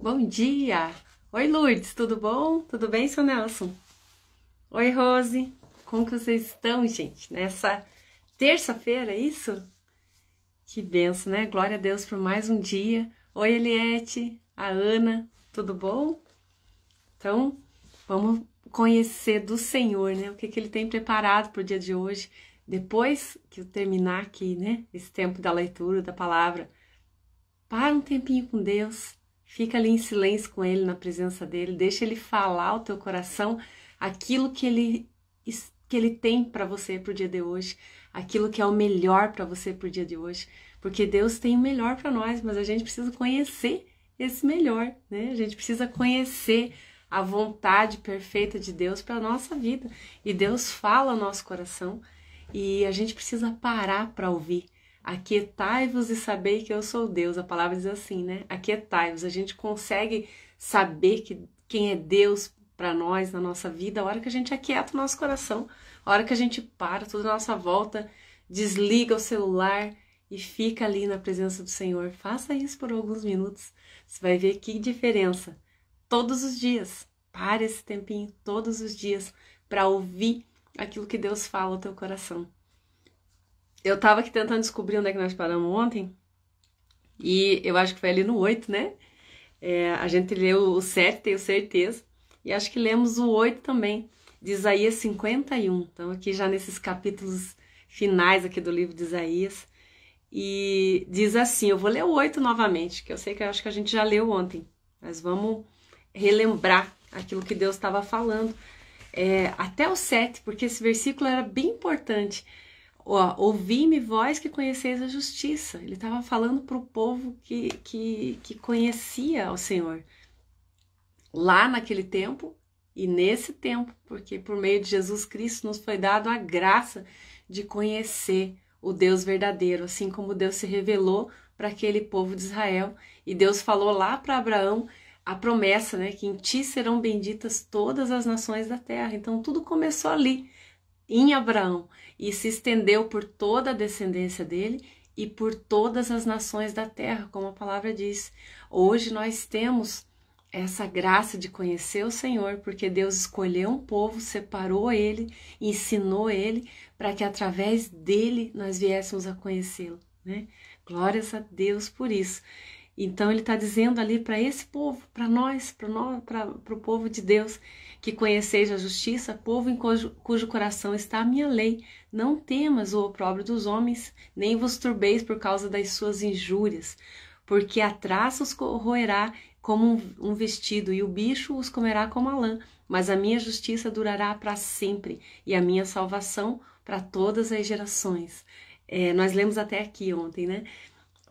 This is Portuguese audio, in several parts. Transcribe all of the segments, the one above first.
Bom dia! Oi, Lourdes, tudo bom? Tudo bem, seu Nelson? Oi, Rose, como que vocês estão, gente? Nessa terça-feira, é isso? Que benção, né? Glória a Deus por mais um dia. Oi, Eliette, a Ana, tudo bom? Então, vamos conhecer do Senhor, né? O que Ele tem preparado para o dia de hoje. Depois que eu terminar aqui, né? Esse tempo da leitura da palavra, para um tempinho com Deus, fica ali em silêncio com Ele, na presença dEle, deixa Ele falar ao teu coração aquilo que Ele tem para você pro dia de hoje, aquilo que é o melhor para você pro dia de hoje, porque Deus tem o melhor para nós, mas a gente precisa conhecer esse melhor, né? A gente precisa conhecer a vontade perfeita de Deus para a nossa vida, e Deus fala ao nosso coração, e a gente precisa parar para ouvir. Aquietai-vos e sabei que eu sou Deus. A palavra diz assim, né? Aquietai-vos. A gente consegue saber quem é Deus para nós na nossa vida a hora que a gente aquieta o nosso coração, a hora que a gente para tudo à nossa volta, desliga o celular e fica ali na presença do Senhor. Faça isso por alguns minutos. Você vai ver que diferença. Todos os dias. Pare esse tempinho todos os dias para ouvir aquilo que Deus fala ao teu coração. Eu tava aqui tentando descobrir onde é que nós paramos ontem, e eu acho que foi ali no 8, né? A gente leu o 7, tenho certeza, e acho que lemos o 8 também, de Isaías 51. Então aqui já nesses capítulos finais aqui do livro de Isaías, e diz assim, eu vou ler o 8 novamente, que eu sei que eu acho que a gente já leu ontem, mas vamos relembrar aquilo que Deus estava falando, até o 7, porque esse versículo era bem importante. Ouvi-me vós que conheceis a justiça. Ele estava falando para o povo que conhecia o Senhor lá naquele tempo e nesse tempo, porque por meio de Jesus Cristo nos foi dado a graça de conhecer o Deus verdadeiro, assim como Deus se revelou para aquele povo de Israel, e Deus falou lá para Abraão a promessa, né, que em ti serão benditas todas as nações da terra. Então tudo começou ali, em Abraão, e se estendeu por toda a descendência dele e por todas as nações da terra, como a palavra diz. Hoje nós temos essa graça de conhecer o Senhor, porque Deus escolheu um povo, separou ele, ensinou ele, para que através dele nós viéssemos a conhecê-lo, né? Glórias a Deus por isso. Então ele está dizendo ali para esse povo, para nós, para o povo de Deus, que conheceis a justiça, povo em cujo coração está a minha lei. Não temas o opróbrio dos homens, nem vos turbeis por causa das suas injúrias, porque a traça os corroerá como um vestido, e o bicho os comerá como a lã. Mas a minha justiça durará para sempre, e a minha salvação para todas as gerações. Nós lemos até aqui ontem, né?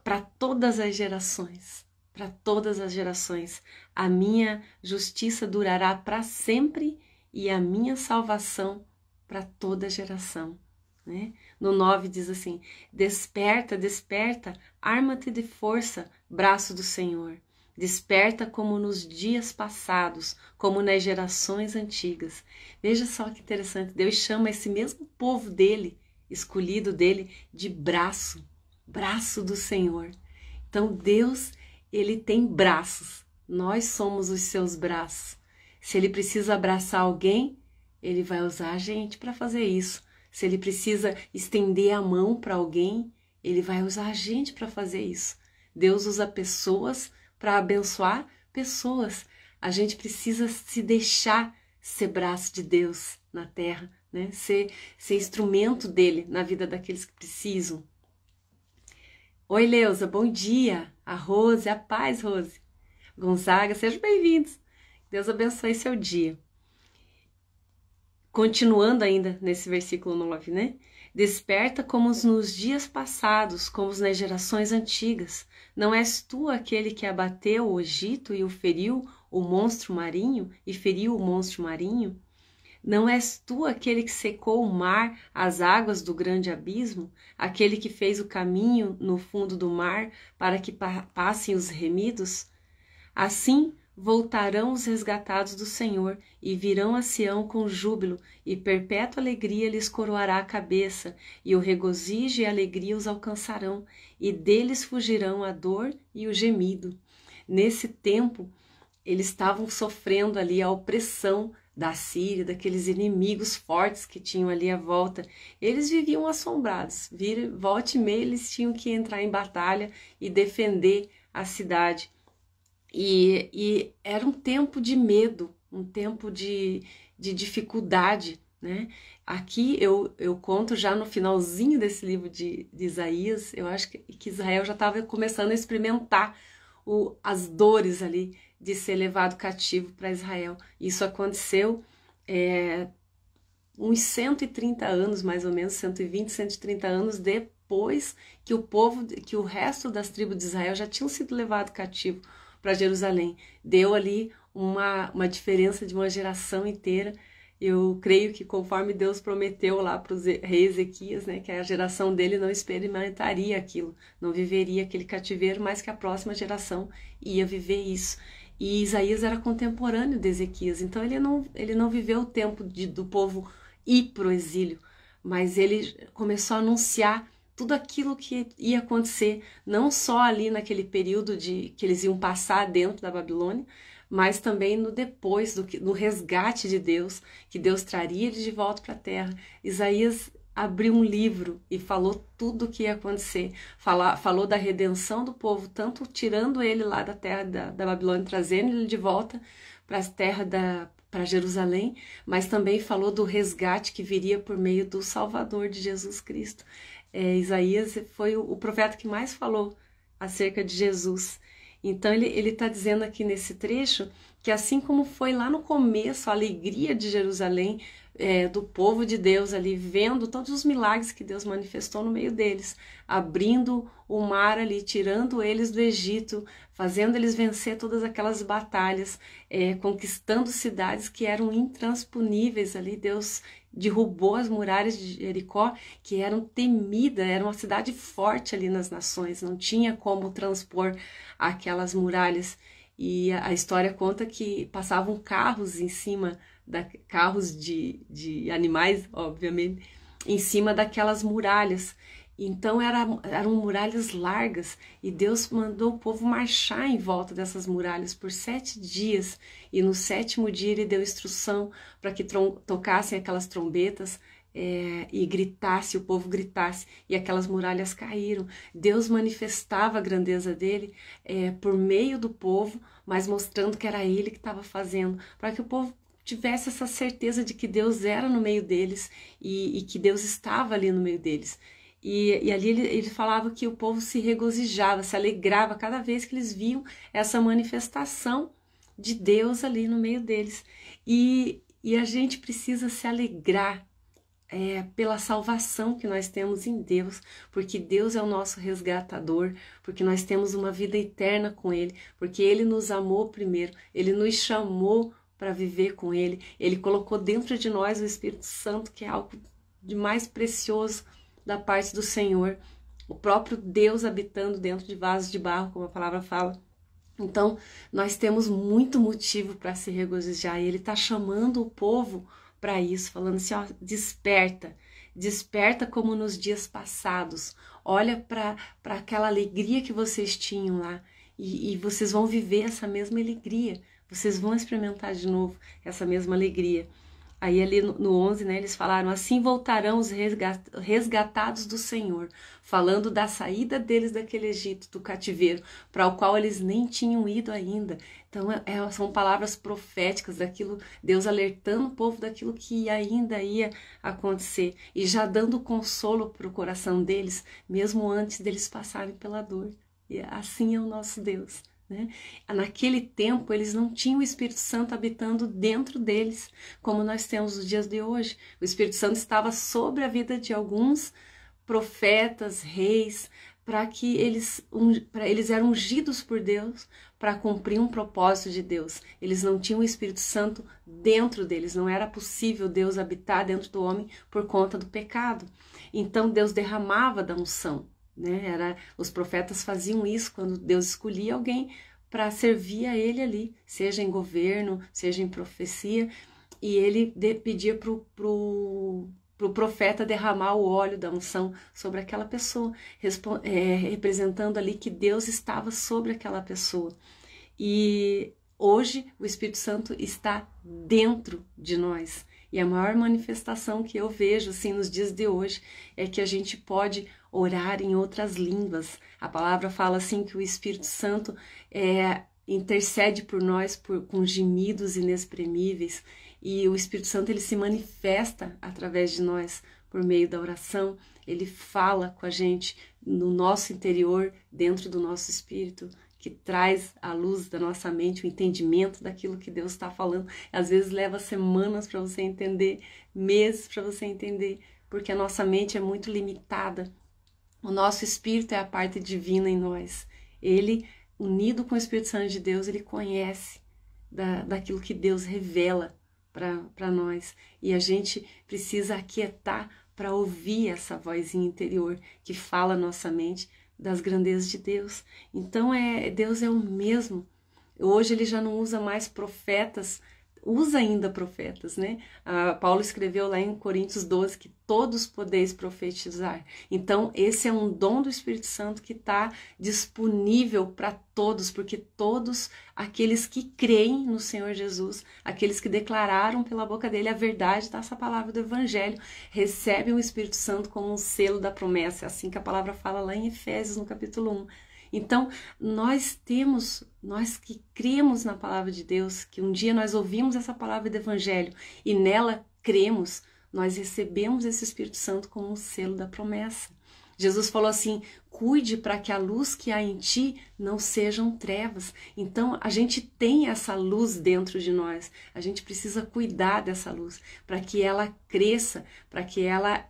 Para todas as gerações, para todas as gerações, a minha justiça durará para sempre e a minha salvação para toda geração, né? No 9 diz assim, desperta, desperta, arma-te de força, braço do Senhor, desperta como nos dias passados, como nas gerações antigas. Veja só que interessante, Deus chama esse mesmo povo dele, escolhido dele, de braço do Senhor. Então Deus, ele tem braços, nós somos os seus braços. Se ele precisa abraçar alguém, ele vai usar a gente para fazer isso. Se ele precisa estender a mão para alguém, ele vai usar a gente para fazer isso. Deus usa pessoas para abençoar pessoas. A gente precisa se deixar ser braço de Deus na terra, né? Ser instrumento dele na vida daqueles que precisam. Oi, Leusa, bom dia. A Rose, a paz, Rose. Gonzaga, sejam bem-vindos. Deus abençoe seu dia. Continuando ainda nesse versículo 9, né? Desperta como nos dias passados, como nas gerações antigas. Não és tu aquele que abateu o Egito e o feriu o monstro marinho? E feriu o monstro marinho? Não és tu aquele que secou o mar, as águas do grande abismo? Aquele que fez o caminho no fundo do mar para que passem os remidos? Assim voltarão os resgatados do Senhor e virão a Sião com júbilo, e perpétua alegria lhes coroará a cabeça, e o regozijo e a alegria os alcançarão, e deles fugirão a dor e o gemido. nesse tempo eles estavam sofrendo ali a opressão da Síria, daqueles inimigos fortes que tinham ali à volta. Eles viviam assombrados, volta e meia eles tinham que entrar em batalha e defender a cidade. E era um tempo de medo, um tempo de dificuldade, né? Aqui eu conto já no finalzinho desse livro de Isaías, eu acho que Israel já estava começando a experimentar as dores ali de ser levado cativo para Israel. Isso aconteceu uns 130 anos, mais ou menos, 120, 130 anos depois que que o resto das tribos de Israel já tinham sido levado cativo para Jerusalém. Deu ali uma diferença de uma geração inteira. Eu creio que conforme Deus prometeu lá para o rei Ezequias, né, que a geração dele não experimentaria aquilo, não viveria aquele cativeiro, mas que a próxima geração ia viver isso. E Isaías era contemporâneo de Ezequias, então ele não viveu o tempo do povo ir para o exílio, mas ele começou a anunciar tudo aquilo que ia acontecer, não só ali naquele período que eles iam passar dentro da Babilônia, mas também no depois, no resgate de Deus, que Deus traria eles de volta para a terra. Isaías abriu um livro e falou tudo o que ia acontecer, falou da redenção do povo, tanto tirando ele lá da terra da Babilônia, trazendo ele de volta para a terra para Jerusalém, mas também falou do resgate que viria por meio do Salvador de Jesus Cristo. Isaías foi o profeta que mais falou acerca de Jesus. Então ele está dizendo aqui nesse trecho que assim como foi lá no começo a alegria de Jerusalém, do povo de Deus ali, vendo todos os milagres que Deus manifestou no meio deles, abrindo o mar ali, tirando eles do Egito, fazendo eles vencer todas aquelas batalhas, conquistando cidades que eram intransponíveis ali. Deus derrubou as muralhas de Jericó, que eram temidas, era uma cidade forte ali nas nações, não tinha como transpor aquelas muralhas. E a história conta que passavam carros em cima, carros de animais, obviamente, em cima daquelas muralhas. Então eram muralhas largas e Deus mandou o povo marchar em volta dessas muralhas por 7 dias. E no 7º dia ele deu instrução para que tocassem aquelas trombetas e gritasse, o povo gritasse, e aquelas muralhas caíram. Deus manifestava a grandeza dele por meio do povo, mas mostrando que era ele que estava fazendo, para que o povo tivesse essa certeza de que Deus era no meio deles e que Deus estava ali no meio deles. E ali ele falava que o povo se regozijava, se alegrava cada vez que eles viam essa manifestação de Deus ali no meio deles. E a gente precisa se alegrar pela salvação que nós temos em Deus, porque Deus é o nosso resgatador, porque nós temos uma vida eterna com Ele, porque Ele nos amou primeiro, Ele nos chamou para viver com Ele, Ele colocou dentro de nós o Espírito Santo, que é algo de mais precioso da parte do Senhor, o próprio Deus habitando dentro de vasos de barro, como a palavra fala. Então, nós temos muito motivo para se regozijar, e Ele está chamando o povo para isso, falando assim, ó, desperta como nos dias passados, olha para aquela alegria que vocês tinham lá, e vocês vão viver essa mesma alegria, vocês vão experimentar de novo essa mesma alegria. Aí ali no 11, né, eles falaram, assim voltarão os resgatados do Senhor, falando da saída deles daquele Egito, do cativeiro, para o qual eles nem tinham ido ainda. Então são palavras proféticas, daquilo, Deus alertando o povo daquilo que ainda ia acontecer, e já dando consolo para o coração deles, mesmo antes deles passarem pela dor. E assim é o nosso Deus. Né? Naquele tempo eles não tinham o Espírito Santo habitando dentro deles, como nós temos nos dias de hoje. O Espírito Santo estava sobre a vida de alguns profetas, reis, para que eles eram ungidos por Deus para cumprir um propósito de Deus. Eles não tinham o Espírito Santo dentro deles, não era possível Deus habitar dentro do homem por conta do pecado. Então Deus derramava da unção. Né? Os profetas faziam isso quando Deus escolhia alguém para servir a ele ali, seja em governo, seja em profecia, e ele pedia pro profeta derramar o óleo da unção sobre aquela pessoa, representando ali que Deus estava sobre aquela pessoa. E hoje o Espírito Santo está dentro de nós. E a maior manifestação que eu vejo assim nos dias de hoje é que a gente pode orar em outras línguas. A palavra fala assim que o Espírito Santo intercede por nós com gemidos inexprimíveis, e o Espírito Santo ele se manifesta através de nós por meio da oração. Ele fala com a gente no nosso interior, dentro do nosso espírito, que traz à luz da nossa mente o entendimento daquilo que Deus está falando. Às vezes leva semanas para você entender, meses para você entender, porque a nossa mente é muito limitada. O nosso espírito é a parte divina em nós. Ele, unido com o Espírito Santo de Deus, ele conhece daquilo que Deus revela para nós. E a gente precisa aquietar para ouvir essa vozinha interior que fala a nossa mente das grandezas de Deus. Então Deus é o mesmo. Hoje ele já não usa mais profetas, usa ainda profetas, né? Paulo escreveu lá em Coríntios 12 que todos podeis profetizar. Então esse é um dom do Espírito Santo que está disponível para todos, porque todos aqueles que creem no Senhor Jesus, aqueles que declararam pela boca dele a verdade dessa palavra do Evangelho, recebem o Espírito Santo como um selo da promessa. É assim que a palavra fala lá em Efésios, no capítulo 1. Então, nós que cremos na palavra de Deus, que um dia nós ouvimos essa palavra do Evangelho e nela cremos, nós recebemos esse Espírito Santo como um selo da promessa. Jesus falou assim: cuide para que a luz que há em ti não sejam trevas. Então, a gente tem essa luz dentro de nós, a gente precisa cuidar dessa luz, para que ela cresça, para que ela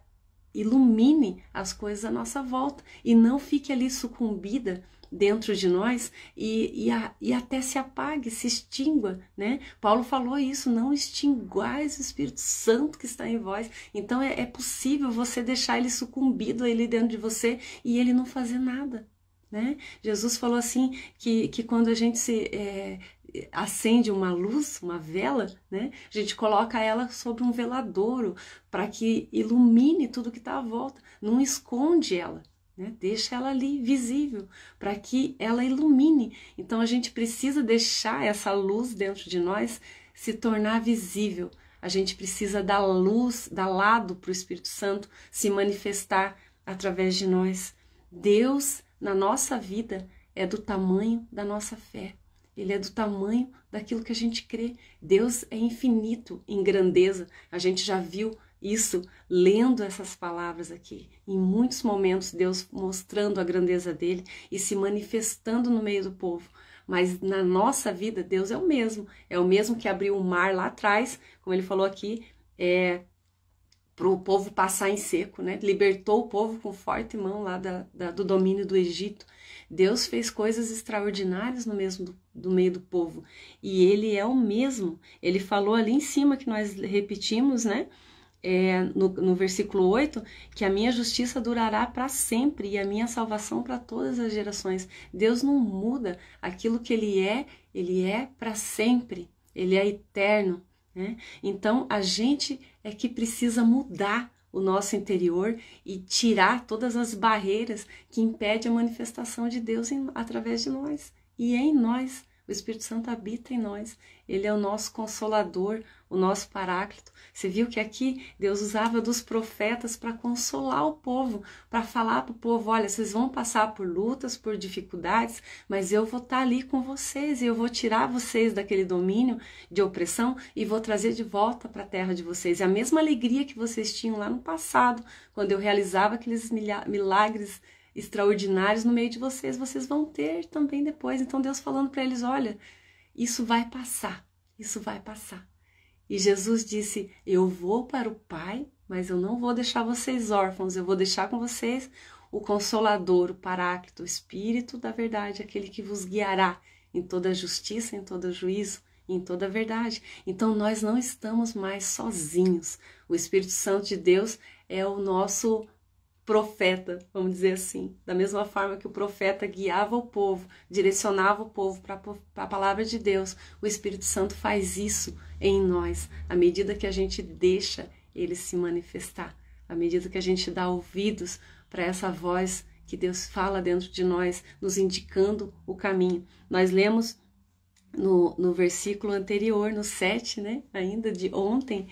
ilumine as coisas à nossa volta e não fique ali sucumbida dentro de nós e até se apague, se extingua, né? Paulo falou isso: não extinguais o Espírito Santo que está em vós. Então é possível você deixar ele sucumbido ali dentro de você e ele não fazer nada, né? Jesus falou assim que quando a gente acende uma luz, uma vela, né? A gente coloca ela sobre um veladouro para que ilumine tudo que está à volta, não esconde ela, né? Deixa ela ali visível para que ela ilumine. Então a gente precisa deixar essa luz dentro de nós se tornar visível. A gente precisa dar luz, dar lado para o Espírito Santo se manifestar através de nós. Deus na nossa vida é do tamanho da nossa fé. Ele é do tamanho daquilo que a gente crê. Deus é infinito em grandeza. A gente já viu isso lendo essas palavras aqui. Em muitos momentos, Deus mostrando a grandeza dele e se manifestando no meio do povo. Mas na nossa vida, Deus é o mesmo. É o mesmo que abriu o mar lá atrás, como ele falou aqui, para o povo passar em seco, né? Libertou o povo com forte mão lá do domínio do Egito. Deus fez coisas extraordinárias no meio do povo. E ele é o mesmo. Ele falou ali em cima, que nós repetimos, né? No versículo 8, que a minha justiça durará para sempre e a minha salvação para todas as gerações. Deus não muda. Aquilo que ele é para sempre. Ele é eterno, né? Então a gente é que precisa mudar o nosso interior e tirar todas as barreiras que impedem a manifestação de Deus através de nós e em nós. O Espírito Santo habita em nós. Ele é o nosso consolador, o nosso paráclito. Você viu que aqui Deus usava dos profetas para consolar o povo, para falar para o povo: olha, vocês vão passar por lutas, por dificuldades, mas eu vou estar ali com vocês e eu vou tirar vocês daquele domínio de opressão e vou trazer de volta para a terra de vocês. E a mesma alegria que vocês tinham lá no passado, quando eu realizava aqueles milagres extraordinários no meio de vocês, vocês vão ter também depois. Então Deus falando para eles: olha, isso vai passar, isso vai passar. E Jesus disse: eu vou para o Pai, mas eu não vou deixar vocês órfãos, eu vou deixar com vocês o Consolador, o Paráclito, o Espírito da verdade, aquele que vos guiará em toda justiça, em todo juízo, em toda verdade. Então nós não estamos mais sozinhos. O Espírito Santo de Deus é o nosso profeta, vamos dizer assim. Da mesma forma que o profeta guiava o povo, direcionava o povo para a palavra de Deus, o Espírito Santo faz isso em nós, à medida que a gente deixa ele se manifestar, à medida que a gente dá ouvidos para essa voz que Deus fala dentro de nós, nos indicando o caminho. Nós lemos no versículo anterior, no 7, né, ainda de ontem,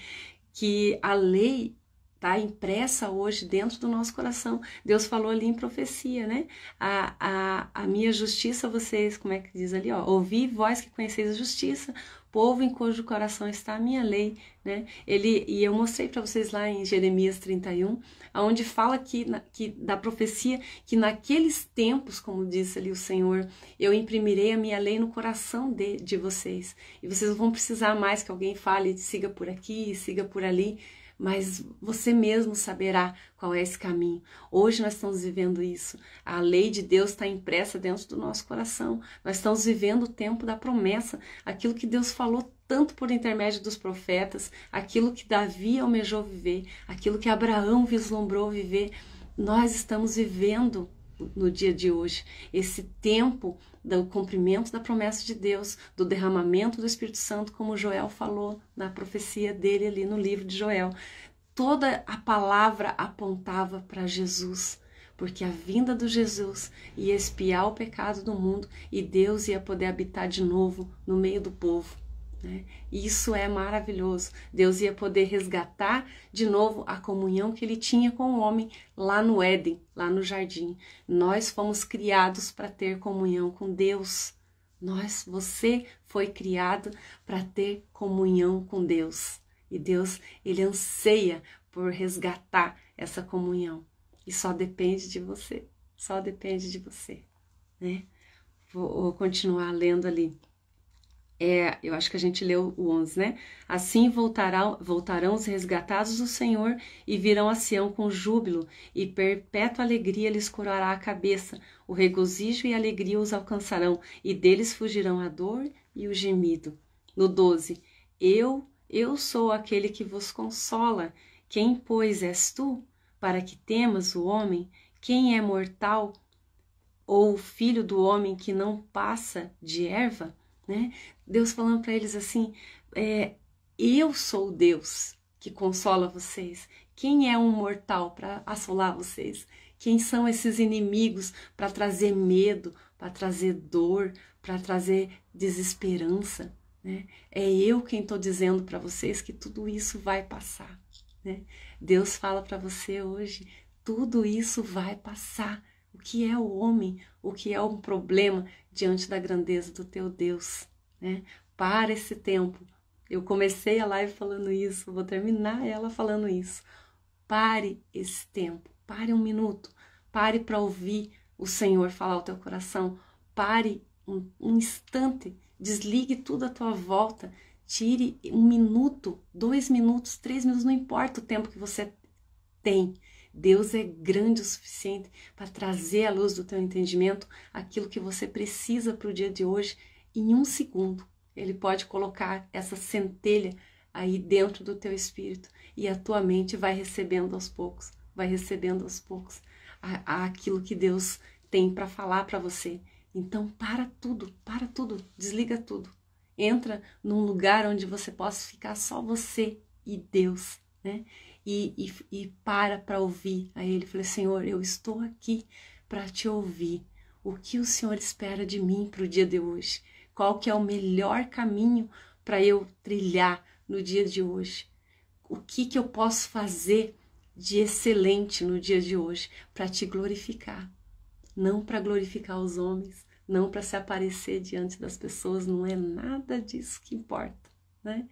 que a lei está impressa hoje dentro do nosso coração. Deus falou ali em profecia, né? A minha justiça, vocês, como é que diz ali, ó? Ouvi vós que conheceis a justiça, povo em cujo coração está a minha lei, né? E eu mostrei para vocês lá em Jeremias 31, onde fala que da profecia, que naqueles tempos, como disse ali o Senhor, eu imprimirei a minha lei no coração de vocês. E vocês não vão precisar mais que alguém fale, siga por aqui, siga por ali, mas você mesmo saberá qual é esse caminho. Hoje nós estamos vivendo isso. A lei de Deus está impressa dentro do nosso coração. Nós estamos vivendo o tempo da promessa, aquilo que Deus falou tanto por intermédio dos profetas, aquilo que Davi almejou viver, aquilo que Abraão vislumbrou viver. Nós estamos vivendo no dia de hoje esse tempo do cumprimento da promessa de Deus, do derramamento do Espírito Santo, como Joel falou na profecia dele ali no livro de Joel. Toda a palavra apontava para Jesus, porque a vinda do Jesus ia expiar o pecado do mundo e Deus ia poder habitar de novo no meio do povo. Né? Isso é maravilhoso. Deus ia poder resgatar de novo a comunhão que ele tinha com o homem lá no Éden, lá no jardim. Nós fomos criados para ter comunhão com Deus. Você foi criado para ter comunhão com Deus. E Deus, ele anseia por resgatar essa comunhão. E só depende de você. Só depende de você. Né? Vou continuar lendo ali. Eu acho que a gente leu o 11, né? Assim voltarão os resgatados do Senhor e virão a Sião com júbilo, e perpétua alegria lhes curará a cabeça. O regozijo e a alegria os alcançarão, e deles fugirão a dor e o gemido. No 12, eu sou aquele que vos consola. Quem, pois, és tu, para que temas o homem? Quem é mortal, ou o filho do homem que não passa de erva? Né? Deus falando para eles assim, eu sou Deus que consola vocês. Quem é um mortal para assolar vocês? Quem são esses inimigos para trazer medo, para trazer dor, para trazer desesperança? Né? É eu quem estou dizendo para vocês que tudo isso vai passar. Né? Deus fala para você hoje, tudo isso vai passar. O que é o homem? O que é um problema diante da grandeza do teu Deus? Né? Para esse tempo. Eu comecei a live falando isso, vou terminar ela falando isso. Pare esse tempo, pare um minuto, pare para ouvir o Senhor falar ao teu coração. Pare um instante, desligue tudo à tua volta, tire 1 minuto, 2 minutos, 3 minutos, não importa o tempo que você tem. Deus é grande o suficiente para trazer à luz do teu entendimento aquilo que você precisa para o dia de hoje em 1 segundo. Ele pode colocar essa centelha aí dentro do teu espírito e a tua mente vai recebendo aos poucos, aquilo que Deus tem para falar para você. Então para tudo, desliga tudo. Entra num lugar onde você possa ficar só você e Deus, né? E para ouvir a Ele. Falei, Senhor, eu estou aqui para te ouvir. O que o Senhor espera de mim para o dia de hoje? Qual que é o melhor caminho para eu trilhar no dia de hoje? O que eu posso fazer de excelente no dia de hoje para te glorificar? Não para glorificar os homens, não para se aparecer diante das pessoas, não é nada disso que importa, né?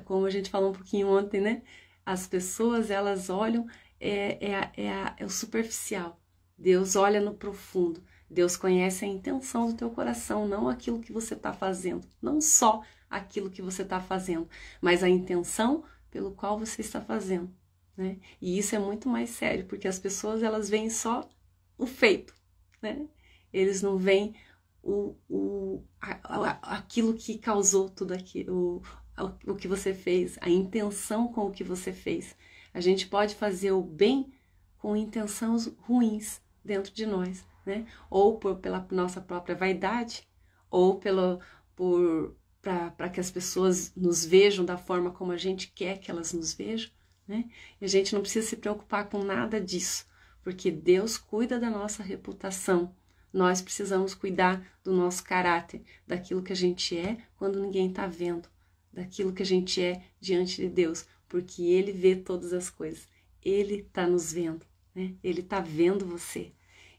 Como a gente falou um pouquinho ontem, né? As pessoas, elas olham, é o superficial. Deus olha no profundo. Deus conhece a intenção do teu coração, não aquilo que você está fazendo. Não só aquilo que você está fazendo, mas a intenção pelo qual você está fazendo. Né? E isso é muito mais sério, porque as pessoas, elas veem só o feito. Né? Eles não veem aquilo que causou tudo aquilo, o que você fez, a intenção com o que você fez. A gente pode fazer o bem com intenções ruins dentro de nós, né? Ou pela nossa própria vaidade, ou para que as pessoas nos vejam da forma como a gente quer que elas nos vejam, né? E a gente não precisa se preocupar com nada disso, porque Deus cuida da nossa reputação. Nós precisamos cuidar do nosso caráter, daquilo que a gente é quando ninguém está vendo, daquilo que a gente é diante de Deus, porque Ele vê todas as coisas. Ele está nos vendo, né? Ele está vendo você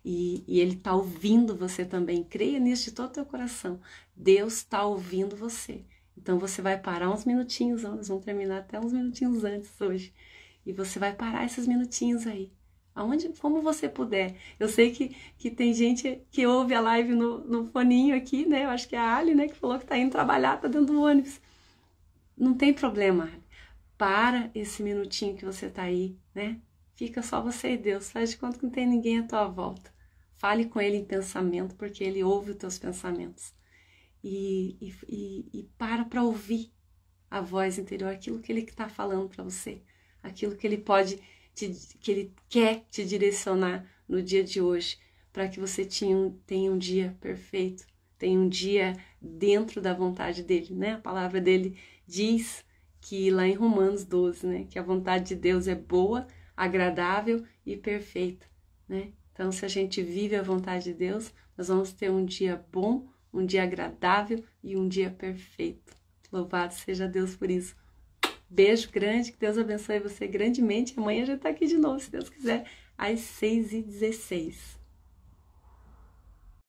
e Ele está ouvindo você também. Creia nisso de todo o teu coração. Deus está ouvindo você. Então você vai parar uns minutinhos, nós vamos terminar até uns minutinhos antes hoje. E você vai parar esses minutinhos aí. Aonde, como você puder. Eu sei que tem gente que ouve a live no foninho aqui, né? Eu acho que é a Ali, né? Que falou que tá indo trabalhar, tá dentro do ônibus. Não tem problema, Ali. Para esse minutinho que você tá aí, né? Fica só você e Deus. Faz de conta que não tem ninguém à tua volta. Fale com Ele em pensamento, porque Ele ouve os teus pensamentos. E para ouvir a voz interior, aquilo que Ele está falando para você. Aquilo que Ele pode... que Ele quer te direcionar no dia de hoje, para que você tenha um dia perfeito, tenha um dia dentro da vontade dEle, né? A palavra dEle diz que lá em Romanos 12, né? Que a vontade de Deus é boa, agradável e perfeita, né? Então, se a gente vive a vontade de Deus, nós vamos ter um dia bom, um dia agradável e um dia perfeito. Louvado seja Deus por isso. Beijo grande, que Deus abençoe você grandemente. Amanhã já tá aqui de novo, se Deus quiser, às 6h16.